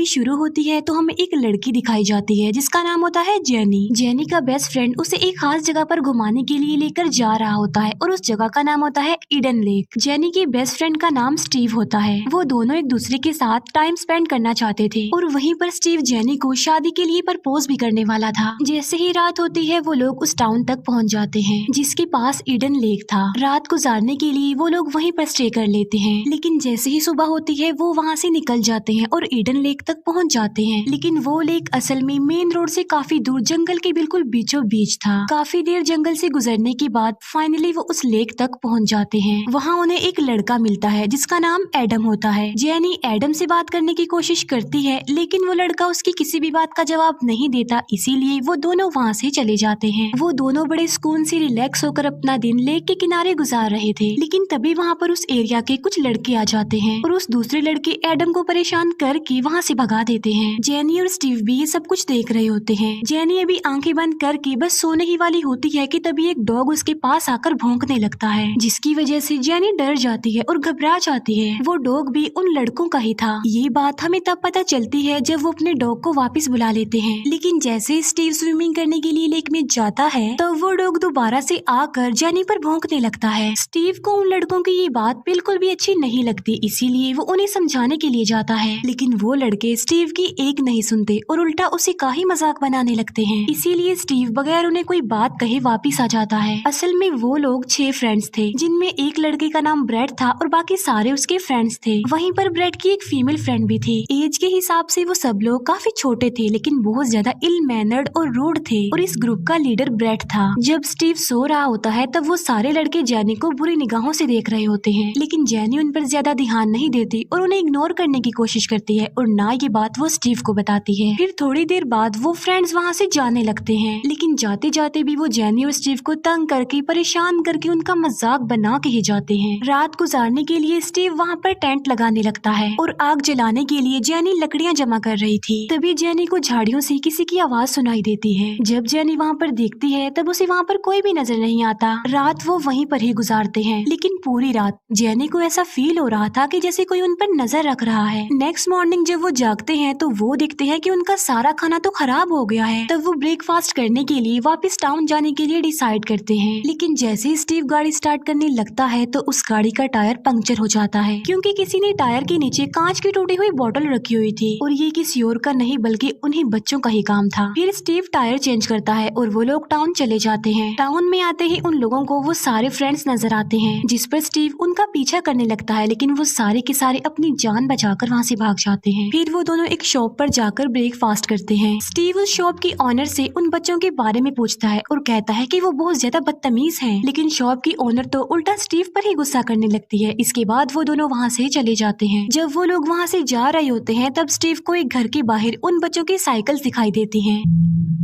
Movie शुरू होती है तो हमें एक लड़की दिखाई जाती है जिसका नाम होता है जेनी। जेनी का बेस्ट फ्रेंड उसे एक खास जगह पर घुमाने के लिए लेकर जा रहा होता है और उस जगह का नाम होता है ईडन लेक। जेनी के बेस्ट फ्रेंड का नाम स्टीव होता है। वो दोनों एक दूसरे के साथ टाइम स्पेंड करना चाहते थे और वहीं पर स्टीव जेनी को शादी के लिए प्रपोज भी करने वाला था। जैसे ही रात होती है वो लोग उस टाउन तक पहुंच जाते हैं जिसके पास ईडन लेक था। रात गुजारने के लिए वो लोग वहीं पर स्टे कर लेते हैं, लेकिन जैसे ही सुबह होती है वो वहाँ से निकल जाते हैं और ईडन लेक तक पहुँच जाते हैं। लेकिन वो लेक असल में मेन रोड से काफी दूर जंगल के बिल्कुल बीचों बीच था। काफी देर जंगल से गुजरने के बाद फाइनली वो उस लेक तक पहुँच जाते हैं। वहाँ उन्हें एक लड़का मिलता है जिसका नाम एडम होता है। जेनी एडम से बात करने की कोशिश करती है लेकिन वो लड़का उसकी किसी भी बात का जवाब नहीं देता, इसीलिए वो दोनों वहाँ से चले जाते हैं। वो दोनों बड़े सुकून से रिलैक्स होकर अपना दिन लेक के किनारे गुजार रहे थे, लेकिन तभी वहाँ पर उस एरिया के कुछ लड़के आ जाते हैं और उस दूसरे लड़के एडम को परेशान करके वहाँ से भगा देते हैं। जेनी और स्टीव भी ये सब कुछ देख रहे होते हैं। जेनी अभी आंखें बंद करके बस सोने ही वाली होती है कि तभी एक डॉग उसके पास आकर भौंकने लगता है, जिसकी वजह से जेनी डर जाती है और घबरा जाती है। वो डॉग भी उन लड़कों का ही था। ये बात हमें तब पता चलती है जब वो अपने डॉग को वापस बुला लेते हैं, लेकिन जैसे स्टीव स्विमिंग करने के लिए लेक में जाता है तब वो डॉग दोबारा से आकर जेनी पर भौंकने लगता है। स्टीव को उन लड़कों की ये बात बिल्कुल भी अच्छी नहीं लगती, इसीलिए वो उन्हें समझाने के लिए जाता है, लेकिन वो लड़के स्टीव की एक नहीं सुनते और उल्टा उसी का ही मजाक बनाने लगते हैं। इसीलिए स्टीव बगैर उन्हें कोई बात कहे वापिस आ जाता है। असल में वो लोग 6 फ्रेंड्स थे, जिनमें एक लड़के का नाम ब्रेड था और बाकी सारे उसके फ्रेंड्स थे। वहीं पर ब्रेड की एक फीमेल फ्रेंड भी थी। एज के हिसाब से वो सब लोग काफी छोटे थे, लेकिन बहुत ज्यादा इल मैनर्ड और रूड थे और इस ग्रुप का लीडर ब्रेड था। जब स्टीव सो रहा होता है तब वो सारे लड़के जेनी को बुरी निगाहों से देख रहे होते हैं, लेकिन जेनी उन पर ज्यादा ध्यान नहीं देती और उन्हें इग्नोर करने की कोशिश करती है और ना ये बात वो स्टीव को बताती है। फिर थोड़ी देर बाद वो फ्रेंड्स वहाँ से जाने लगते हैं, लेकिन जाते जाते भी वो जेनी और स्टीव को तंग करके परेशान करके उनका मजाक बना के ही जाते हैं। रात गुजारने के लिए स्टीव वहाँ पर टेंट लगाने लगता है और आग जलाने के लिए जेनी लकड़ियाँ जमा कर रही थी। तभी जेनी को झाड़ियों से किसी की आवाज सुनाई देती है। जब जेनी वहाँ पर देखती है तब उसे वहाँ पर कोई भी नजर नहीं आता। रात वो वहीं पर ही गुजारते हैं, लेकिन पूरी रात जेनी को ऐसा फील हो रहा था कि जैसे कोई उन पर नजर रख रहा है। नेक्स्ट मॉर्निंग जब वो जागते हैं तो वो देखते हैं कि उनका सारा खाना तो खराब हो गया है। तब वो ब्रेकफास्ट करने के लिए वापस टाउन जाने के लिए डिसाइड करते हैं, लेकिन जैसे ही स्टीव गाड़ी स्टार्ट करने लगता है तो उस गाड़ी का टायर पंक्चर हो जाता है, क्योंकि किसी ने टायर के नीचे कांच की टूटी हुई बोतल रखी हुई थी और ये किसी और का नहीं बल्कि उन्हीं बच्चों का ही काम था। फिर स्टीव टायर चेंज करता है और वो लोग टाउन चले जाते हैं। टाउन में आते ही उन लोगों को वो सारे फ्रेंड्स नजर आते हैं, जिस पर स्टीव उनका पीछा करने लगता है, लेकिन वो सारे के सारे अपनी जान बचाकर वहाँ से भाग जाते हैं। फिर वो दोनों एक शॉप पर जाकर ब्रेकफास्ट करते हैं। स्टीव उस शॉप की ऑनर से उन बच्चों के बारे में पूछता है और कहता है कि वो बहुत ज्यादा बदतमीज हैं, लेकिन शॉप की ओनर तो उल्टा स्टीव पर ही गुस्सा करने लगती है। इसके बाद वो दोनों वहाँ से चले जाते हैं। जब वो लोग वहाँ से जा रहे होते हैं तब स्टीव को एक घर के बाहर उन बच्चों की साइकिल दिखाई देती है,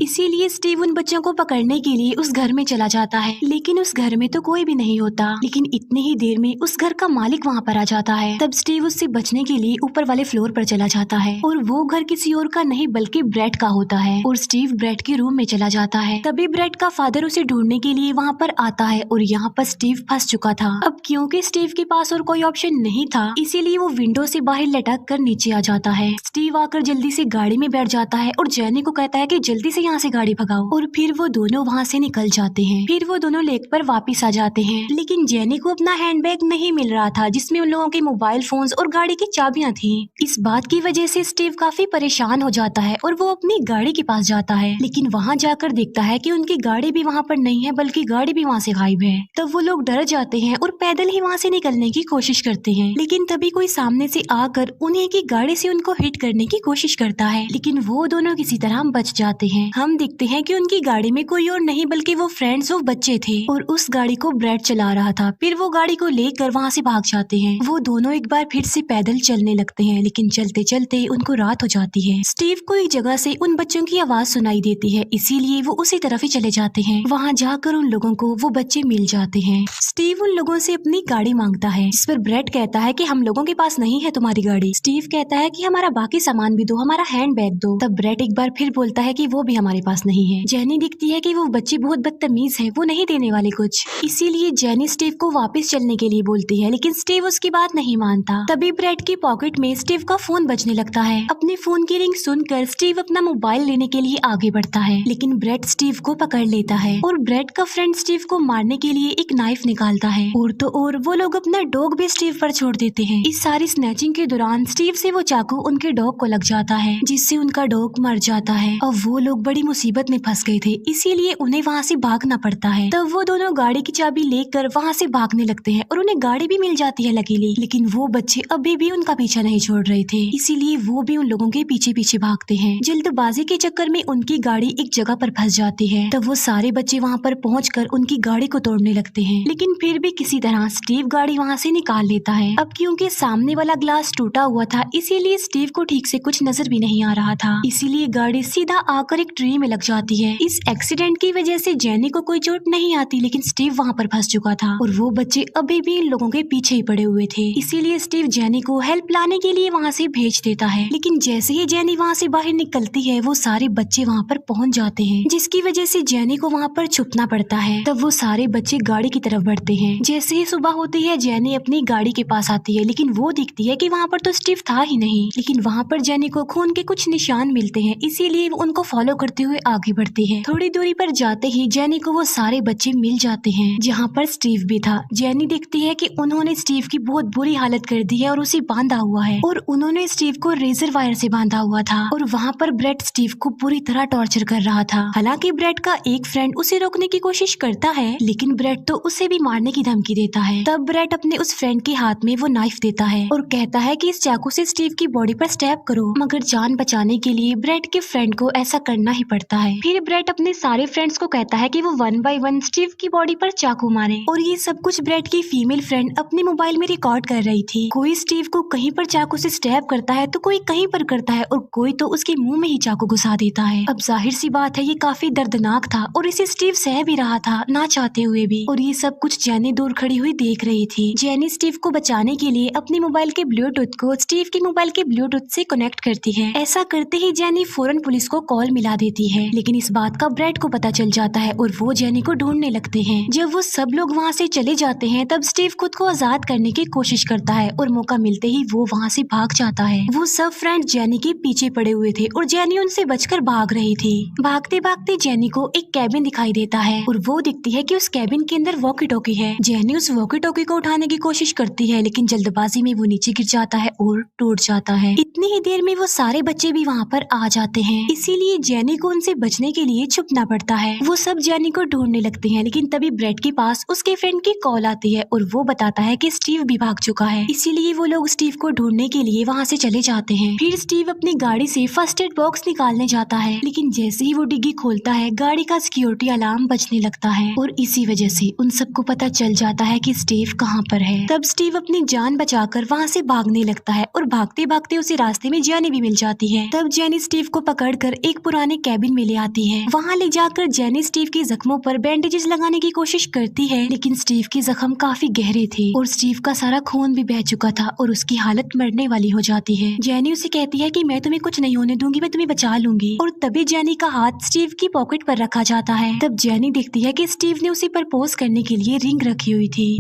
इसीलिए स्टीव उन बच्चों को पकड़ने के लिए उस घर में चला जाता है, लेकिन उस घर में तो कोई भी नहीं होता। लेकिन इतनी ही देर में उस घर का मालिक वहाँ पर आ जाता है। तब स्टीव उससे बचने के लिए ऊपर वाले फ्लोर पर चला जाता है और वो घर किसी और का नहीं बल्कि ब्रेड का होता है और स्टीव ब्रेड के रूम में चला जाता है। तभी ब्रेड का फादर उसे ढूंढने के लिए वहाँ पर आता है और यहाँ पर स्टीव फंस चुका था। अब क्योंकि स्टीव के पास और कोई ऑप्शन नहीं था, इसीलिए वो विंडो से बाहर लटक कर नीचे आ जाता है। स्टीव आकर जल्दी से गाड़ी में बैठ जाता है और जेनी को कहता है कि जल्दी से यहाँ से गाड़ी भगाओ, और फिर वो दोनों वहाँ से निकल जाते हैं। फिर वो दोनों लेक पर वापस आ जाते हैं, लेकिन जेनी को अपना हैंडबैग नहीं मिल रहा था जिसमें उन लोगों के मोबाइल फोन्स और गाड़ी की चाबियां थी। इस बात की वजह से स्टीव काफी परेशान हो जाता है और वो अपनी गाड़ी के पास जाता है, लेकिन वहाँ जाकर देखता है कि उनकी गाड़ी भी वहाँ पर नहीं है बल्कि गाड़ी भी वहाँ से गायब है। तब वो लोग डर जाते हैं और पैदल ही वहाँ से निकलने की कोशिश करते हैं, लेकिन तभी कोई सामने से आकर उन्हें की गाड़ी से उनको हिट करने की कोशिश करता है, लेकिन वो दोनों किसी तरह बच जाते हैं। हम देखते हैं कि उनकी गाड़ी में कोई और नहीं बल्कि वो फ्रेंड्स और बच्चे थे और उस गाड़ी को ब्रेड चला रहा था। फिर वो गाड़ी को लेकर वहाँ से भाग जाते हैं। वो दोनों एक बार फिर से पैदल चलने लगते हैं, लेकिन चलते चलते उनको रात हो जाती है। स्टीव को एक जगह से उन बच्चों की आवाज सुनाई देती है, इसीलिए वो उसी तरफ ही चले जाते हैं। वहाँ जाकर उन लोगों को वो बच्चे मिल जाते हैं। स्टीव उन लोगों से अपनी गाड़ी मांगता है, जिस पर ब्रेड कहता है कि हम लोगों के पास नहीं है तुम्हारी गाड़ी। स्टीव कहता है कि हमारा बाकी सामान भी दो, हमारा हैंड बैग दो। तब ब्रेड एक बार फिर बोलता है कि वो भी हमारे पास नहीं है। जेनी दिखती है कि वो बच्चे बहुत बदतमीज है, वो नहीं देने वाले कुछ, इसीलिए जेनी स्टीव को वापस चलने के लिए बोलती है, लेकिन स्टीव उसकी बात नहीं मानता। तभी ब्रेड की पॉकेट में स्टीव का फोन बजने लगता लगता है। अपने फोन की रिंग सुनकर स्टीव अपना मोबाइल लेने के लिए आगे बढ़ता है, लेकिन ब्रेट स्टीव को पकड़ लेता है और ब्रेट का फ्रेंड स्टीव को मारने के लिए एक नाइफ निकालता है। और तो और वो लोग अपना डॉग भी स्टीव पर छोड़ देते हैं। इस सारी स्नैचिंग के दौरान स्टीव से वो चाकू उनके डॉग को लग जाता है, जिससे उनका डॉग मर जाता है। और वो लोग बड़ी मुसीबत में फंस गए थे, इसीलिए उन्हें वहाँ से भागना पड़ता है। तब वो दोनों गाड़ी की चाबी लेकर वहाँ से भागने लगते हैं और उन्हें गाड़ी भी मिल जाती है लकीली। लेकिन वो बच्चे अभी भी उनका पीछा नहीं छोड़ रहे थे, इसीलिए वो भी उन लोगों के पीछे पीछे भागते हैं। जल्दबाजी के चक्कर में उनकी गाड़ी एक जगह पर फंस जाती है। तब वो सारे बच्चे वहाँ पर पहुंचकर उनकी गाड़ी को तोड़ने लगते हैं, लेकिन फिर भी किसी तरह स्टीव गाड़ी वहाँ से निकाल लेता है। अब क्योंकि सामने वाला ग्लास टूटा हुआ था, इसीलिए स्टीव को ठीक से कुछ नजर भी नहीं आ रहा था, इसीलिए गाड़ी सीधा आकर एक ट्री में लग जाती है। इस एक्सीडेंट की वजह से जेनी को कोई चोट नहीं आती, लेकिन स्टीव वहाँ पर फंस चुका था और वो बच्चे अभी भी इन लोगों के पीछे ही पड़े हुए थे। इसीलिए स्टीव जेनी को हेल्प लाने के लिए वहाँ से भेज देता है, लेकिन जैसे ही जेनी वहाँ से बाहर निकलती है, वो सारे बच्चे वहाँ पर पहुँच जाते हैं, जिसकी वजह से जेनी को वहाँ पर छुपना पड़ता है। तब वो सारे बच्चे गाड़ी की तरफ बढ़ते हैं। जैसे ही सुबह होती है, जेनी अपनी गाड़ी के पास आती है, लेकिन वो दिखती है कि वहाँ पर तो स्टीव था ही नहीं। लेकिन वहाँ पर जेनी को खून के कुछ निशान मिलते हैं, इसीलिए वो उनको फॉलो करते हुए आगे बढ़ती है। थोड़ी दूरी पर जाते ही जेनी को वो सारे बच्चे मिल जाते हैं, जहाँ पर स्टीव भी था। जेनी देखती है कि उन्होंने स्टीव की बहुत बुरी हालत कर दी है और उसे बांधा हुआ है, और उन्होंने स्टीव को रेजर वायर से बांधा हुआ था। और वहाँ पर ब्रेट स्टीव को पूरी तरह टॉर्चर कर रहा था। हालांकि ब्रेट का एक फ्रेंड उसे रोकने की कोशिश करता है, लेकिन ब्रेट तो उसे भी मारने की धमकी देता है। तब ब्रेट अपने उस फ्रेंड के हाथ में वो नाइफ देता है और कहता है कि इस चाकू से स्टीव की बॉडी पर स्टैब करो, मगर जान बचाने के लिए ब्रेट के फ्रेंड को ऐसा करना ही पड़ता है। फिर ब्रेट अपने सारे फ्रेंड्स को कहता है कि वो 1 बाय 1 स्टीव की बॉडी पर चाकू मारे, और ये सब कुछ ब्रेट की फीमेल फ्रेंड अपने मोबाइल में रिकॉर्ड कर रही थी। कोई स्टीव को कहीं पर चाकू से स्टैब करता है तो कोई कहीं पर करता है, और कोई तो उसके मुंह में ही चाकू घुसा देता है। अब जाहिर सी बात है, ये काफी दर्दनाक था और इसे स्टीव सह भी रहा था, ना चाहते हुए भी। और ये सब कुछ जेनी दूर खड़ी हुई देख रही थी। जेनी स्टीव को बचाने के लिए अपने मोबाइल के ब्लूटूथ को स्टीव के मोबाइल के ब्लूटूथ से कनेक्ट करती है। ऐसा करते ही जेनी फौरन पुलिस को कॉल मिला देती है, लेकिन इस बात का ब्रेट को पता चल जाता है और वो जेनी को ढूंढने लगते हैं। जब वो सब लोग वहाँ से चले जाते हैं, तब स्टीव खुद को आजाद करने की कोशिश करता है और मौका मिलते ही वो वहाँ से भाग जाता है। वो सब फ्रेंड जेनी के पीछे पड़े हुए थे और जेनी उनसे बचकर भाग रही थी। भागते भागते जेनी को एक कैबिन दिखाई देता है और वो दिखती है कि उस कैबिन के अंदर वॉकी टॉकी है। जेनी उस वॉकी टॉकी को उठाने की कोशिश करती है, लेकिन जल्दबाजी में वो नीचे गिर जाता है और टूट जाता है। इतनी ही देर में वो सारे बच्चे भी वहाँ पर आ जाते हैं, इसीलिए जेनी को उनसे बचने के लिए छुपना पड़ता है। वो सब जेनी को ढूंढने लगते हैं, लेकिन तभी ब्रेट के पास उसके फ्रेंड की कॉल आती है और वो बताता है कि स्टीव भी भाग चुका है। इसीलिए वो लोग स्टीव को ढूंढने के लिए वहाँ से चले जाते हैं। फिर स्टीव अपनी गाड़ी से फर्स्ट एड बॉक्स निकालने जाता है, लेकिन जैसे ही वो डिग्गी खोलता है, गाड़ी का सिक्योरिटी अलार्म बजने लगता है और इसी वजह से उन सबको पता चल जाता है कि स्टीव कहाँ पर है। तब स्टीव अपनी जान बचाकर वहाँ से भागने लगता है और भागते भागते उसे रास्ते में जेनी भी मिल जाती है। तब जेनी स्टीव को पकड़कर एक पुराने कैबिन में ले आती है। वहाँ ले जाकर जेनी स्टीव के जख्मों पर बैंडेजेस लगाने की कोशिश करती है, लेकिन स्टीव के जख्म काफी गहरे थे और स्टीव का सारा खून भी बह चुका था और उसकी हालत मरने वाली हो जाती है। जेनी उसे कहती है कि मैं तुम्हें कुछ नहीं होने दूंगी, मैं तुम्हें बचा लूंगी। और तभी जेनी का हाथ स्टीव की पॉकेट पर रखा जाता है। तब जेनी देखती है कि स्टीव ने उसे प्रपोज करने के लिए रिंग रखी हुई थी।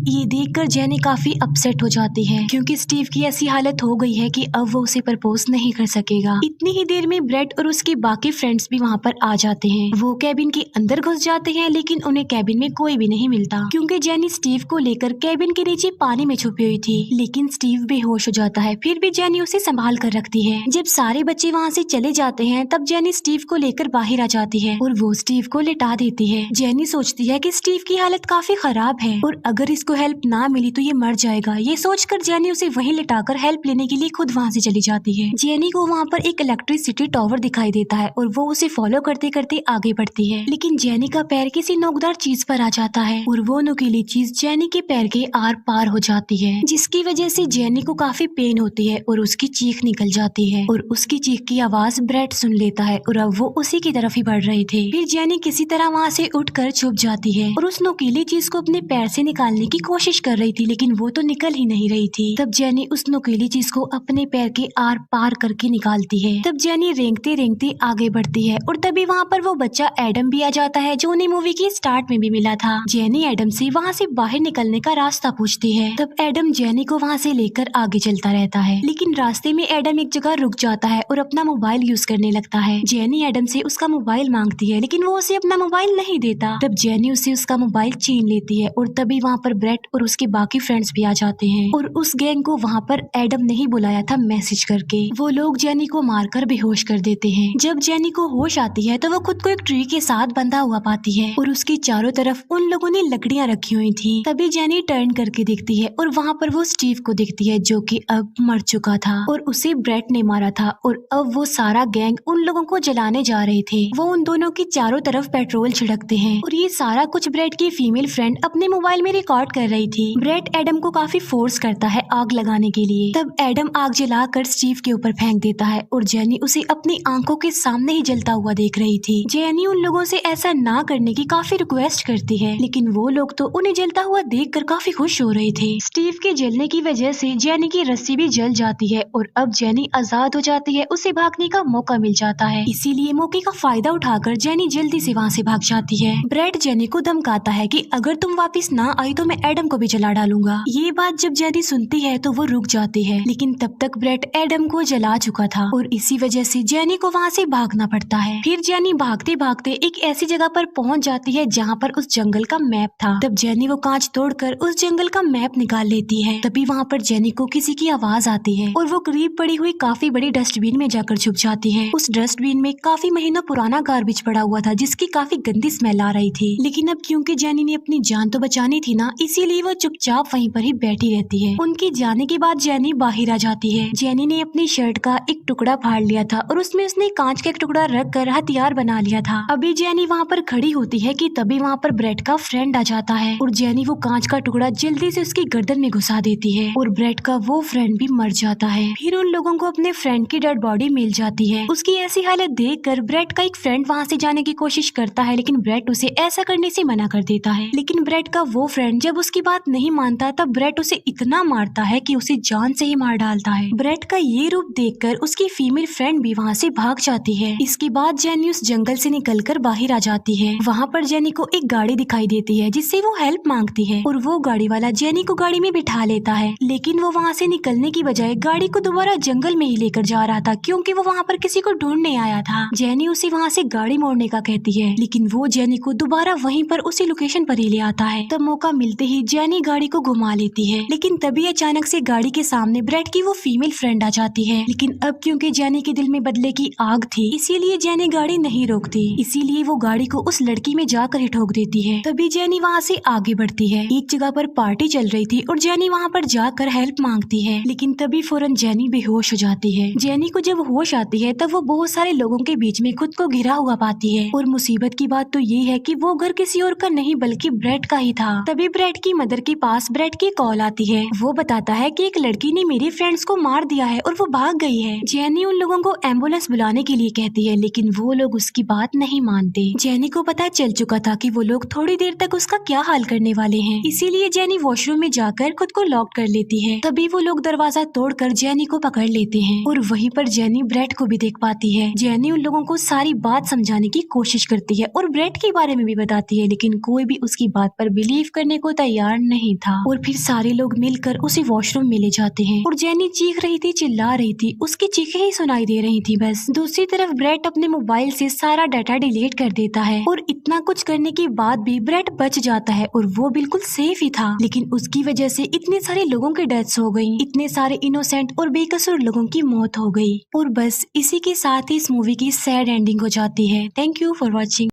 ये देखकर जेनी काफी अपसेट हो जाती है, क्योंकि स्टीव की ऐसी हालत हो गई है कि अब वो उसे प्रपोज नहीं कर सकेगा। इतनी ही देर में ब्रेट और उसके बाकी फ्रेंड्स भी वहाँ पर आ जाते हैं। वो कैबिन के अंदर घुस जाते हैं, लेकिन उन्हें कैबिन में कोई भी नहीं मिलता, क्योंकि जेनी स्टीव को लेकर कैबिन के नीचे पानी में छुपी हुई थी। लेकिन स्टीव बेहोश हो जाता है, फिर भी जेनी उसे संभाल कर रखती है। जब सारे बच्चे वहाँ से चले जाते हैं, तब जेनी स्टीव को लेकर बाहर आ जाती है और वो स्टीव को लिटा देती है। जेनी सोचती है कि स्टीव की हालत काफी खराब है और अगर इसको हेल्प ना मिली तो ये मर जाएगा। ये सोचकर जेनी उसे वहीं लिटाकर हेल्प लेने के लिए खुद वहाँ से चली जाती है। जेनी को वहाँ पर एक इलेक्ट्रिसिटी टावर दिखाई देता है और वो उसे फॉलो करते करते आगे बढ़ती है, लेकिन जेनी का पैर किसी नोकदार चीज पर आ जाता है और वो नुकीली चीज जेनी के पैर के आर पार हो जाती है, जिसकी वजह से जेनी को काफी पेन होती है और उसकी चीख निकल जाती है और उसकी चीख की आवाज ब्रेट सुन लेता है और अब वो उसी की तरफ ही बढ़ रहे थे। फिर जेनी किसी तरह वहाँ से उठकर छुप जाती है और उस नुकीली चीज को अपने पैर से निकालने की कोशिश कर रही थी, लेकिन वो तो निकल ही नहीं रही थी। तब जेनी उस नुकीली चीज को अपने पैर के आर पार करके निकालती है। तब जेनी रेंगते रेंगते आगे बढ़ती है और तभी वहाँ पर वो बच्चा एडम भी आ जाता है, जो उन्हें मूवी की स्टार्ट में भी मिला था। जेनी एडम से वहाँ से बाहर निकलने का रास्ता पूछती है। तब एडम जेनी को वहाँ से लेकर आगे चलता रहता है, लेकिन रास्ते में एडम एक जगह रुक जाता है और अपना मोबाइल यूज करने लगता है। जेनी एडम से उसका मोबाइल मांगती है लेकिन वो उसे अपना मोबाइल नहीं देता। तब जेनी उसे उसका मोबाइल छीन लेती है और तभी वहाँ पर ब्रेट और उसके बाकी फ्रेंड्स भी आ जाते हैं और उस गैंग को वहाँ पर एडम ने ही बुलाया था मैसेज करके। वो लोग जेनी को मारकर बेहोश कर देते हैं। जब जेनी को होश आती है तो वो खुद को एक ट्री के साथ बंधा हुआ पाती है और उसकी चारों तरफ उन लोगों ने लकड़ियां रखी हुई थी। तभी जेनी टर्न करके देखती है और वहाँ पर वो स्टीव को देखती है जो कि अब मर चुका था और उसे ब्रेट ने मारा था और अब वो सारा गैंग उन लोगों को जलाने जा रहे थे। वो उन दोनों की चारों तरफ पेट्रोल छिड़कते हैं और ये सारा कुछ ब्रेट की फीमेल फ्रेंड अपने मोबाइल में रिकॉर्ड कर रही थी। ब्रेट एडम को काफी फोर्स करता है आग लगाने के लिए। तब एडम आग जलाकर स्टीव के ऊपर फेंक देता है और जेनी उसे अपनी आंखों के सामने ही जलता हुआ देख रही थी। जेनी उन लोगों से ऐसा ना करने की काफी रिक्वेस्ट करती है लेकिन वो लोग तो उन्हें जलता हुआ देखकर काफी खुश हो रहे थे। स्टीव के जलने की वजह से जेनी की रस्सी भी जल जाती है और अब जेनी आजाद हो जाती है। उसे भागने का मौका मिल जाता है, इसीलिए मौके का फायदा उठाकर जेनी जल्दी से वहाँ से भाग जाती है। ब्रेट जेनी को धमकाता है कि अगर तुम वापस ना आई तो मैं एडम को भी जला डालूंगा। ये बात जब जेनी सुनती है तो वो रुक जाती है लेकिन तब तक ब्रेट एडम को जला चुका था और इसी वजह से जेनी को वहाँ से भागना पड़ता है। फिर जेनी भागते भागते एक ऐसी जगह पर पहुँच जाती है जहाँ पर उस जंगल का मैप था। तब जेनी वो कांच तोड़कर उस जंगल का मैप निकाल लेती है। तभी वहाँ पर जेनी को किसी की आवाज आती है और वो करीब पड़ी हुई काफी बड़ी डस्टबिन में जाकर छुप जाती है। उस डस्टबिन में काफी महीनों पुराना गार्बेज पड़ा हुआ था जिसकी काफी गंदी स्मेल आ रही थी। लेकिन अब क्योंकि जेनी ने अपनी जान तो बचानी थी ना, इसीलिए वो चुपचाप वहीं पर ही बैठी रहती है। उनके जाने के बाद जेनी बाहर आ जाती है। जेनी ने अपनी शर्ट का एक टुकड़ा फाड़ लिया था और उसमें उसने कांच का एक टुकड़ा रख कर हथियार बना लिया था। अभी जेनी वहाँ पर खड़ी होती है कि तभी वहाँ पर ब्रेट का फ्रेंड आ जाता है और जेनी वो कांच का टुकड़ा जल्दी से उसकी गर्दन में घुसा देती है और ब्रेट का वो फ्रेंड भी मर जाता है। फिर उन लोगों को अपने फ्रेंड की डेड बॉडी मिल जाती है। उसकी ऐसी हालत देखकर ब्रेट का एक फ्रेंड वहाँ से जाने की कोशिश करता है लेकिन ब्रेट उसे ऐसा करने से मना कर देता है। लेकिन ब्रेट का वो फ्रेंड जब उसकी बात नहीं मानता तब ब्रेट उसे इतना मारता है कि उसे जान से ही मार डालता है। ब्रेट का ये रूप देखकर उसकी फीमेल फ्रेंड भी वहाँ से भाग जाती है। इसके बाद जेनी उस जंगल से निकलकर बाहर आ जाती है। वहाँ पर जेनी को एक गाड़ी दिखाई देती है जिससे वो हेल्प मांगती है और वो गाड़ी वाला जेनी को गाड़ी में बिठा लेता है। लेकिन वो वहाँ से निकलने की बजाय गाड़ी को दोबारा जंगल में ही लेकर जा रहा था क्योंकि वो वहाँ पर किसी को ढूंढने आया था। जेनी उसे वहाँ से गाड़ी मोड़ने का कहती है लेकिन वो जेनी को दोबारा वहीं पर उसी लोकेशन पर ही ले आता है। तब मौका मिलते ही जेनी गाड़ी को घुमा लेती है लेकिन तभी अचानक से गाड़ी के सामने ब्रेट की वो फीमेल फ्रेंड आ जाती है। लेकिन अब क्योंकि जेनी के दिल में बदले की आग थी इसीलिए जेनी गाड़ी नहीं रोकती, इसीलिए वो गाड़ी को उस लड़की में जाकर ही ठोक देती है। तभी जेनी वहाँ से आगे बढ़ती है। एक जगह पर पार्टी चल रही थी और जेनी वहाँ पर जाकर हेल्प मांगती है लेकिन तभी फौरन जेनी बेहोश हो जाती है। जेनी को जब होश आती है तब वो बहुत सारे लोगों के बीच में खुद को घिरा हुआ पाती है और मुसीबत की बात तो ये है कि वो घर किसी और का नहीं बल्कि ब्रेट का ही था। तभी ब्रेट की मदर के पास ब्रेट की कॉल आती है। वो बताता है कि एक लड़की ने मेरे फ्रेंड्स को मार दिया है और वो भाग गई है। जेनी उन लोगों को एम्बुलेंस बुलाने के लिए कहती है लेकिन वो लोग उसकी बात नहीं मानते। जेनी को पता चल चुका था कि वो लोग थोड़ी देर तक उसका क्या हाल करने वाले हैं, इसीलिए जेनी वॉशरूम में जाकर खुद को लॉक कर लेती है। तभी वो लोग दरवाजा तोड़कर जेनी को पकड़ लेते हैं और वहीं पर जेनी ब्रेट को भी देख पाती है। जेनी उन लोगों को सारी बात समझाने की कोशिश करती है और ब्रेट के बारे में भी बताती है लेकिन कोई भी उसकी बात पर बिलीव करने को तैयार नहीं था। और फिर सारे लोग मिलकर उसे वॉशरूम में ले जाते हैं और जेनी चीख रही थी, चिल्ला रही थी, उसकी चीखें ही सुनाई दे रही थी बस। दूसरी तरफ ब्रेट अपने मोबाइल से सारा डाटा डिलीट कर देता है और इतना कुछ करने के बाद भी ब्रेट बच जाता है और वो बिल्कुल सेफ ही था। लेकिन उसकी वजह से इतने सारे लोगों की डेथ्स हो गई, इतने सारे इनोसेंट और बेकसूर लोगों की मौत हो गई। और बस इसी के साथ ही इस मूवी की सैड एंडिंग हो जाती है। Thank you for watching.